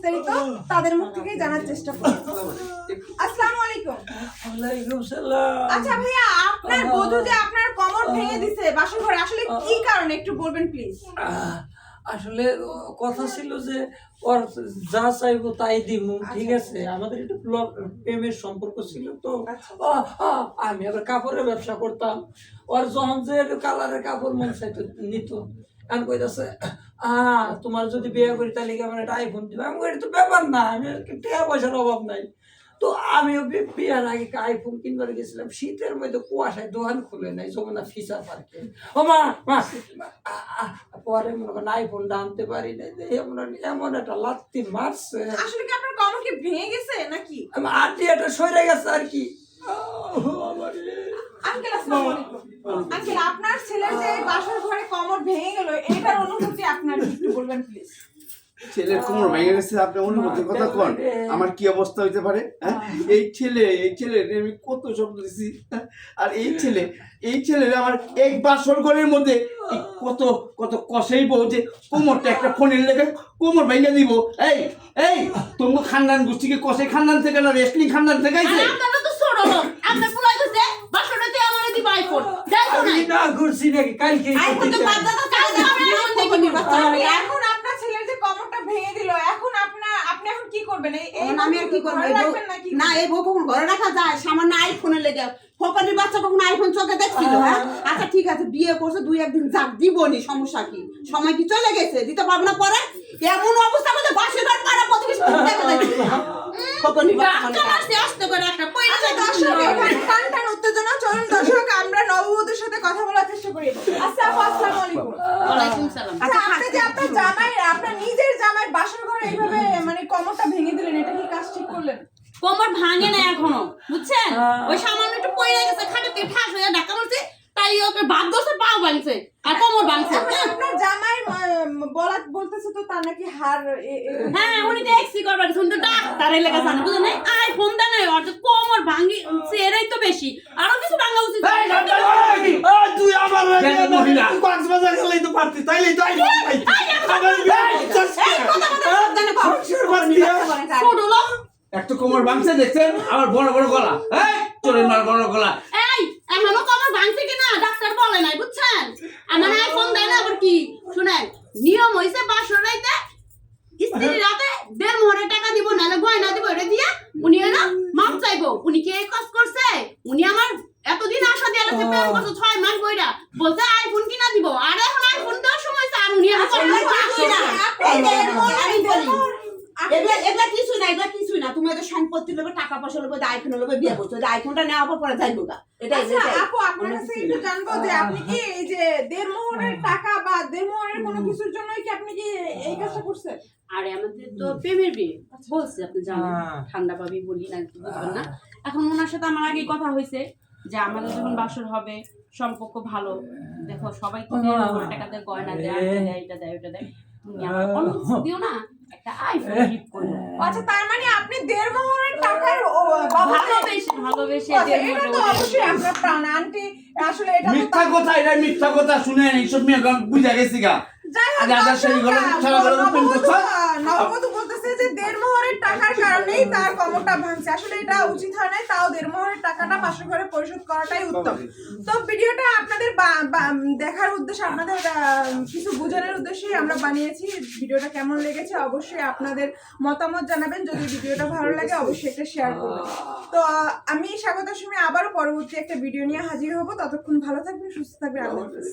বিস্তারিত তাদের মুখ থেকেই জানার চেষ্টা করব। আসসালামু আলাইকুম। ওয়ালাইকুম সালাম। আচ্ছা ভাইয়া, আপনার বধূ যে আপনার কোমর ভেঙে দিছে বাসর ঘরে, আসলে কি কারণে একটু বলবেন প্লিজ? আসলে কথা ছিল যে ওর যা চাইবো তাই দিব, ঠিক আছে? আমাদের একটু প্রেমের সম্পর্ক ছিল তো। আমি আবার কাপড়ের ব্যবসা করতাম। ওর যখন যে কালারের কাপড় মন চাইতো নিত। এখন কইতাছে তোমার যদি বিয়ে করি তাহলে কি আমার একটা আইফোন দিবে? আমি এটা তো ব্যাপার না, আমি টাকা পয়সার অভাব নাই। তো আমিও বিয়ার আগে আইফোন কিনবার গেছিলাম, শীতের মধ্যে কুয়াশায় দোকান খুলে নাই যমুনা ফিচার পার্কে। ও মা পরে মনে করেন আইফোনটা আনতে পারি নাই, এমন একটা লাত্তি মারছে। আসলে কি আপনার কোমর কি ভেঙে গেছে নাকি? আটি এটা সরে গেছে আর কি। আঙ্কেল আসসালামু আলাইকুম। আঙ্কেল, আপনার ছেলের যে বাসর ঘরে কোমর ভেঙে গেল, এটার অনুভূতি আপনার একটু বলবেন প্লিজ? ছেলের কোমর ভেঙে গেছে, আপনি অনুভূতির কথা কোন? আমার কি অবস্থা হইতে পারে? এই ছেলে আমি কত স্বপ্ন দিছি, আর এই ছেলে আমার এক বাসর ঘরের মধ্যে কত কত কষেই বউ যে কোমরটা একটা ফোনের লেগে কোমর ভেঙে দিব। এই এই তোমার খানদান গোষ্ঠীকে কষে খানদান থেকে না রেসলিং খানদান থেকে আইছে? আপনারা তো ছোট লোক, আপনি পুরাই গেছে বাসরতে আমারে দিব আইফোন দেখো না। না করছি নাকি কালকে আইফোন তো বাদ দাও, কালকে আমি আইফোন দেখি নিব। এখন আপনার ছেলের যে কোমরটা ভেঙে দিল, এখন আপনি এখন কি করবেন? এই আমি আর কি করব? না, এই বউ কখন ঘরে রাখা যায়? সামান্য আইফোনের লেগে ফোকানির বাচ্চা কখন আইফোন চোখে দেখছিল? হ্যাঁ, আচ্ছা ঠিক আছে, বিয়ে করছে, দুই একদিন যাক দিবনি, সমস্যা কি? সময় কি চলে গেছে, দিতে পারবো না পরে? এমন অবস্থা করতে বাসে ঘর পাড়া প্রতিবেশী দেখে দেখি ফোকানির বাচ্চা আসতে আসতে করে একটা পয়সা দর্শক এখানে টান উত্তেজনা। চলুন দর্শক, আমরা নববধূর সাথে কথা বলার চেষ্টা করি। আচ্ছা আপু, আসসালামু আলাইকুম। ওয়ালাইকুম সালাম। আচ্ছা, আপনি যে আপনার জামাই, আপনার নিজের জামাই বাসর ঘরে এইভাবে মানে কোমরটা ভেঙে দিলেন, এটা কি কাজ ঠিক করলেন? কোমর ভাঙে না এখনো, বুঝছেন? ওই সামান্য একটু পয়লা গেছে, খাটে ঠাস হয়ে ঢাকা মারছে, তাই ওকে বাদ দোষে পাও ভাঙছে আর কোমর ভাঙছে। আপনার জামাই বলতেছে তো তার নাকি হাড় হ্যাঁ, উনি তো এক্সি করবার গেছে, উনি তো ডাক্তারের লেগে জানে, বুঝলেন? আইফোন দেয় না, ওর তো কোমর ভাঙছে, এরাই তো বেশি, আরো কিছু ভাঙা উচিত। তুই আমার মহিলা কক্সবাজার গেলেই তো পারতি, তাইলেই তো আইফোন পাইতি। ছোট লোক একটা কোমর ভাঙছে দেখছেন, আবার বড় বড় গলা, এই চোরের মার বড় গলা। এই এখনো কোমর ভাঙছে কিনা ডাক্তার বলে নাই, বুঝছেন? আমার আইফোন দেয় না আবার কি? শুনেন, নিয়ম হইছে বাসর রাইতে স্ত্রী রাতে 1.5 টাকা দিব, নাহলে গয়না দিব, এটা দিয়ে উনি হলো মাপ চাইবো। উনি কি এই কাজ করছে? উনি আমার এতদিন আশা দিয়ে গেছে, প্রেম করছে 6 মাস বইরা, বলছে আইফোন কিনা দিব, আর এখন আইফোন দেওয়ার সময় আর উনি আমার এগুলা কিছু না, এগুলা কিছুই না। তুমি তো সম্পত্তি লোভে, টাকা পয়সা লোভে, আইফোন লোভে বিয়ে করছো, আইফোনটা নেওয়ার পরে যাইবো গা। এটাই আপু, আপনার কাছে একটু জানবো যে আপনি কি এই যে 1.5 মোহরের টাকা বা 1.5 মোহরের কোনো কিছুর জন্যই কি আপনি কি এই কাজটা করছেন? আরে আমাদের তো প্রেমের বিয়ে বলছে, আপনি জানেন, ঠান্ডা ভাবি বলি না, বুঝবেন না। এখন ওনার সাথে আমার আগে কথা হয়েছে যে আমাদের যখন বাসর হবে, সম্পর্ক ভালো, দেখো সবাই তো 1.5 টাকা দেয়, গয়না দেয়, এটা দেয় ওটা দেয়, তুমি আমার অনুমতি দিও না, একটা আইফোন গিফট করো। আচ্ছা, তার মানে আপনি 1.5 মোহরের টাকার ভালোবেসে এটা তো অবশ্যই আপনার প্রাণ আন্টি। আসলে এটা তো মিথ্যা কথা, এটা মিথ্যা কথা। শুনেন, এইসব নিয়ে বুঝা গেছি গা। নববধূ বলতেছে যে 1.5 মোহরের টাকার কারণেই তার কোমরটা ভাঙছে। আসলে এটা উচিত হয় না, তাও 1.5 মোহরের টাকাটা বাসর ঘরে পরিশোধ করাটাই উত্তম। তো ভিডিওটা আপনাদের দেখার উদ্দেশ্যে, আপনাদের কিছু বোঝানোর উদ্দেশ্যে আমরা বানিয়েছি। ভিডিওটা কেমন লেগেছে অবশ্যই আপনাদের মতামত জানাবেন। যদি ভিডিওটা ভালো লাগে অবশ্যই একটা শেয়ার করবেন। তো আমি স্বাগত সুমি আবারও পরবর্তী একটা ভিডিও নিয়ে হাজির হব। ততক্ষণ ভালো থাকবেন, সুস্থ থাকবেন। আল্লাহ হাফেজ।